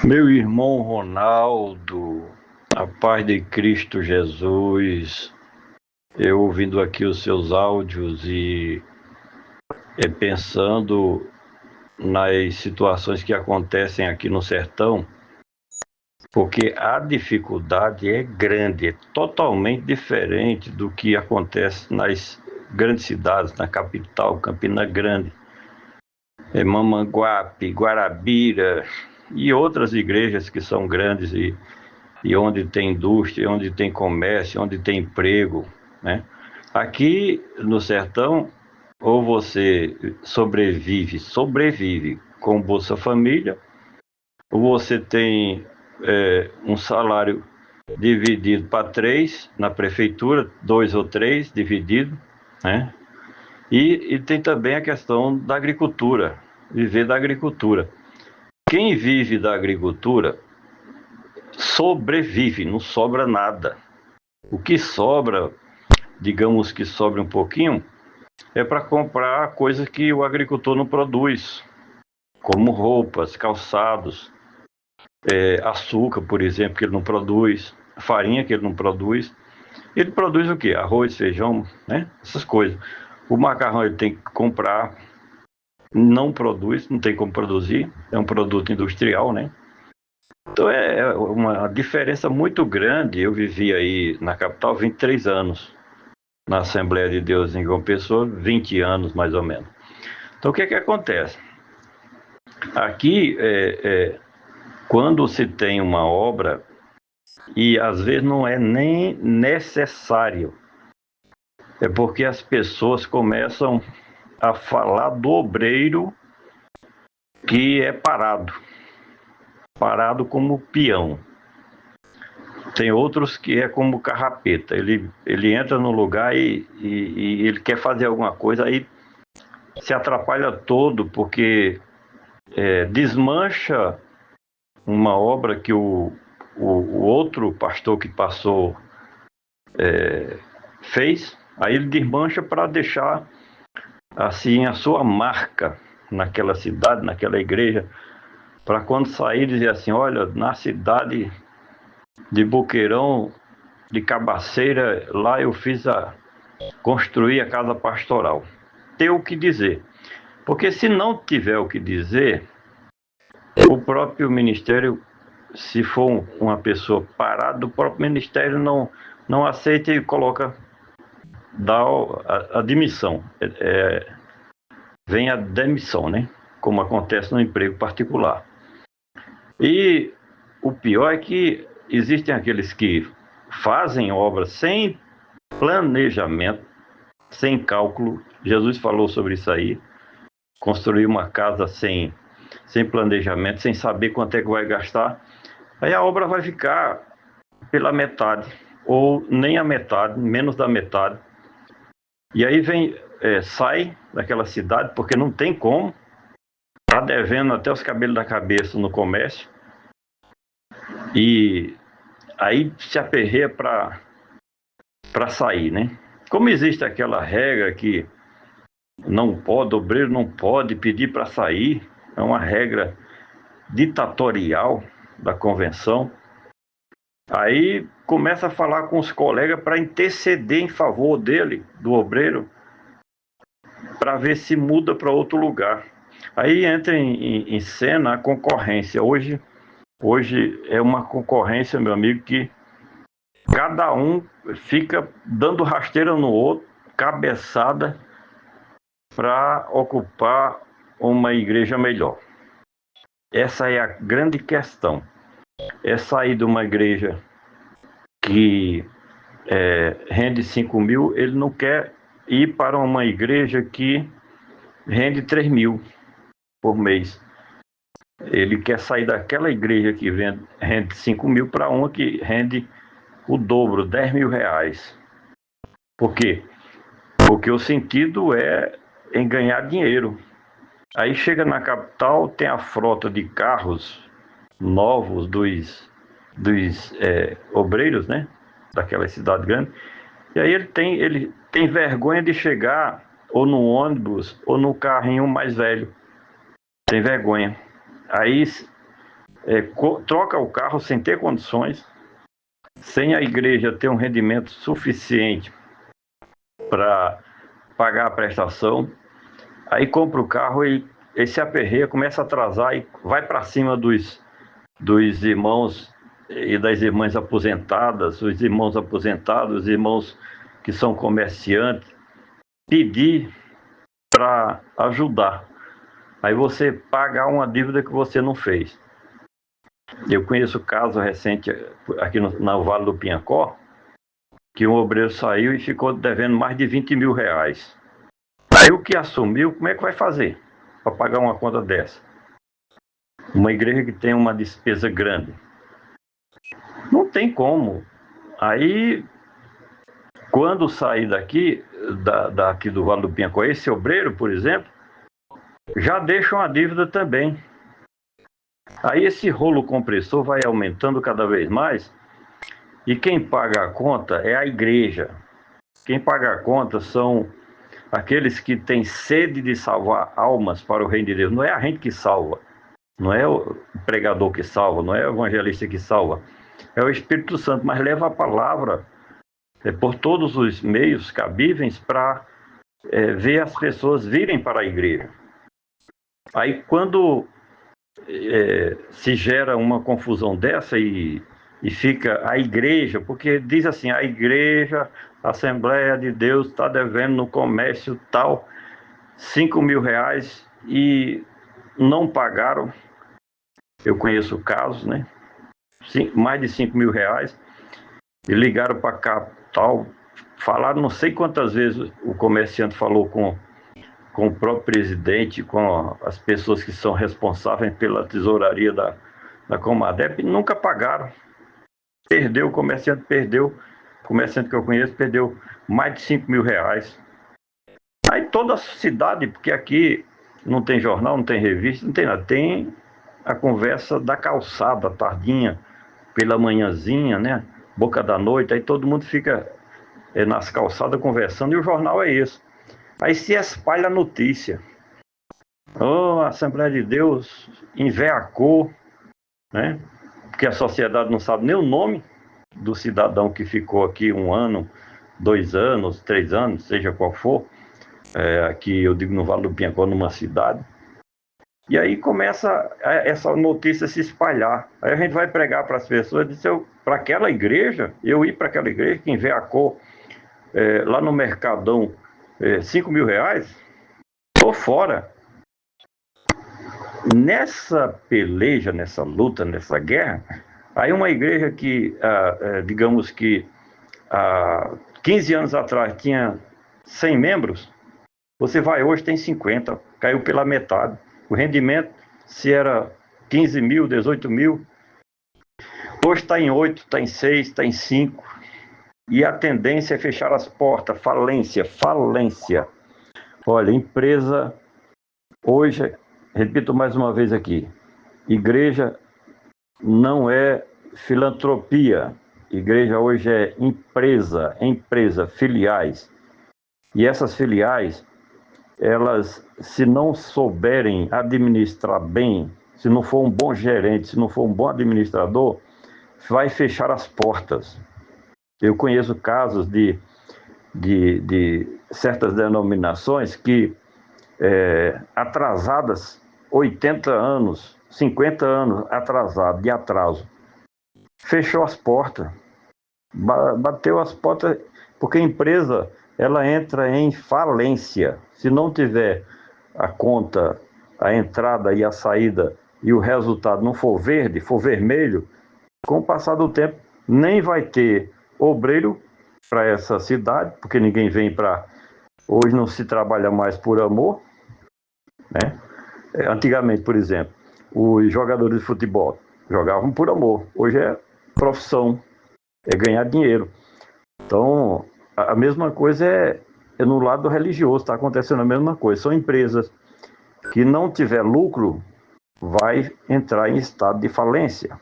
Meu irmão Ronaldo, a paz de Cristo Jesus, eu ouvindo aqui os seus áudios e pensando nas situações que acontecem aqui no sertão, porque a dificuldade é grande, é totalmente diferente do que acontece nas grandes cidades, na capital, Campina Grande, Mamanguape, Guarabira e outras igrejas que são grandes e onde tem indústria, onde tem comércio, onde tem emprego, né? Aqui no sertão, ou você sobrevive com Bolsa Família, ou você tem um salário dividido para três na prefeitura, dois ou três dividido, né? E tem também a questão da agricultura, viver da agricultura. Quem vive da agricultura sobrevive, não sobra nada. O que sobra, digamos que sobra um pouquinho, é para comprar coisas que o agricultor não produz, como roupas, calçados, açúcar, por exemplo, que ele não produz, farinha que ele não produz. Ele produz o quê? Arroz, feijão, né? Essas coisas. O macarrão ele tem que comprar, não produz, não tem como produzir, é um produto industrial, né? Então é uma diferença muito grande. Eu vivi aí na capital 23 anos. Na Assembleia de Deus em João Pessoa, 20 anos mais ou menos. Então o que acontece? Aqui, quando se tem uma obra, e às vezes não é nem necessário, é porque as pessoas começam a falar do obreiro que é parado como peão. Tem outros que é como carrapeta, ele entra no lugar e ele quer fazer alguma coisa, aí se atrapalha todo, porque desmancha uma obra que o outro pastor que passou fez, aí ele desmancha para deixar assim a sua marca naquela cidade, naquela igreja, para quando sair dizer assim, olha, na cidade de Boqueirão, de Cabaceira, lá eu construí a casa pastoral. Ter o que dizer. Porque se não tiver o que dizer, o próprio ministério, se for uma pessoa parada, o próprio ministério não aceita e coloca, dá a demissão. Vem a demissão, né? Como acontece no emprego particular. E o pior é que existem aqueles que fazem obras sem planejamento, sem cálculo. Jesus falou sobre isso aí. Construir uma casa sem planejamento, sem saber quanto é que vai gastar. Aí a obra vai ficar pela metade, ou nem a metade, menos da metade. E aí sai daquela cidade, porque não tem como, tá devendo até os cabelos da cabeça no comércio, e aí se aperreia para sair, né? Como existe aquela regra que não pode, o obreiro não pode pedir para sair, é uma regra ditatorial da convenção, aí começa a falar com os colegas para interceder em favor dele, do obreiro, para ver se muda para outro lugar. Aí entra em cena a concorrência. Hoje é uma concorrência, meu amigo, que cada um fica dando rasteira no outro, cabeçada, para ocupar uma igreja melhor. Essa é a grande questão. É sair de uma igreja que rende 5 mil, ele não quer ir para uma igreja que rende 3 mil por mês. Ele quer sair daquela igreja que rende 5 mil para uma que rende o dobro, 10 mil reais. Por quê? Porque o sentido é em ganhar dinheiro. Aí chega na capital, tem a frota de carros novos dos obreiros, né? Daquela cidade grande. E aí ele tem vergonha de chegar ou no ônibus ou no carrinho mais velho. Tem vergonha. Aí troca o carro sem ter condições, sem a igreja ter um rendimento suficiente para pagar a prestação, aí compra o carro e esse aperreia, começa a atrasar e vai para cima dos irmãos e das irmãs aposentadas, os irmãos aposentados, os irmãos que são comerciantes, pedir para ajudar. Aí você pagar uma dívida que você não fez. Eu conheço caso recente aqui no Vale do Piancó, que um obreiro saiu e ficou devendo mais de 20 mil reais. Aí o que assumiu, como é que vai fazer para pagar uma conta dessa? Uma igreja que tem uma despesa grande. Não tem como. Aí, quando sair daqui do Vale do Piancó, esse obreiro, por exemplo, já deixa uma dívida também. Aí esse rolo compressor vai aumentando cada vez mais e quem paga a conta é a igreja. Quem paga a conta são aqueles que têm sede de salvar almas para o reino de Deus. Não é a gente que salva, não é o pregador que salva, não é o evangelista que salva. É o Espírito Santo, mas leva a palavra por todos os meios cabíveis para ver as pessoas virem para a igreja. Aí quando se gera uma confusão dessa e fica a igreja, porque diz assim, a igreja, a Assembleia de Deus está devendo no comércio tal 5 mil reais e não pagaram. Eu conheço casos, né? Mais de 5 mil reais e ligaram para cá tal, falaram não sei quantas vezes o comerciante falou com o próprio presidente, com as pessoas que são responsáveis pela tesouraria da Comadep, nunca pagaram. Perdeu, o comerciante perdeu, o comerciante que eu conheço perdeu mais de 5 mil reais. Aí toda a cidade, porque aqui não tem jornal, não tem revista, não tem nada, tem a conversa da calçada, tardinha, pela manhãzinha, né? Boca da noite, aí todo mundo fica nas calçadas conversando e o jornal é esse. Aí se espalha a notícia. Oh, a Assembleia de Deus enveacou, né? Porque a sociedade não sabe nem o nome do cidadão que ficou aqui 1 ano, 2 anos, 3 anos, seja qual for, aqui eu digo no Vale do Piancó, numa cidade. E aí começa essa notícia a se espalhar. Aí a gente vai pregar para as pessoas, para aquela igreja, eu ir para aquela igreja que enveacou lá no Mercadão 5 mil reais, tô fora. Nessa peleja, nessa luta, nessa guerra, aí uma igreja que, digamos que há 15 anos atrás tinha 100 membros, você vai hoje tem 50, caiu pela metade. O rendimento, se era 15 mil, 18 mil, hoje está em 8, está em 6, está em 5. E a tendência é fechar as portas, falência. Olha, empresa, hoje, repito mais uma vez aqui, igreja não é filantropia, igreja hoje é empresa, filiais. E essas filiais, elas, se não souberem administrar bem, se não for um bom gerente, se não for um bom administrador, vai fechar as portas. Eu conheço casos de certas denominações que, atrasadas, 80 anos, 50 anos atrasado, de atraso, fechou as portas, bateu as portas, porque a empresa, ela entra em falência. Se não tiver a conta, a entrada e a saída, e o resultado não for verde, for vermelho, com o passar do tempo, nem vai ter obreiro para essa cidade, porque ninguém vem para... Hoje não se trabalha mais por amor, né? Antigamente, por exemplo, os jogadores de futebol jogavam por amor. Hoje é profissão, é ganhar dinheiro. Então, a mesma coisa é no lado religioso, está acontecendo a mesma coisa. São empresas que não tiver lucro, vai entrar em estado de falência.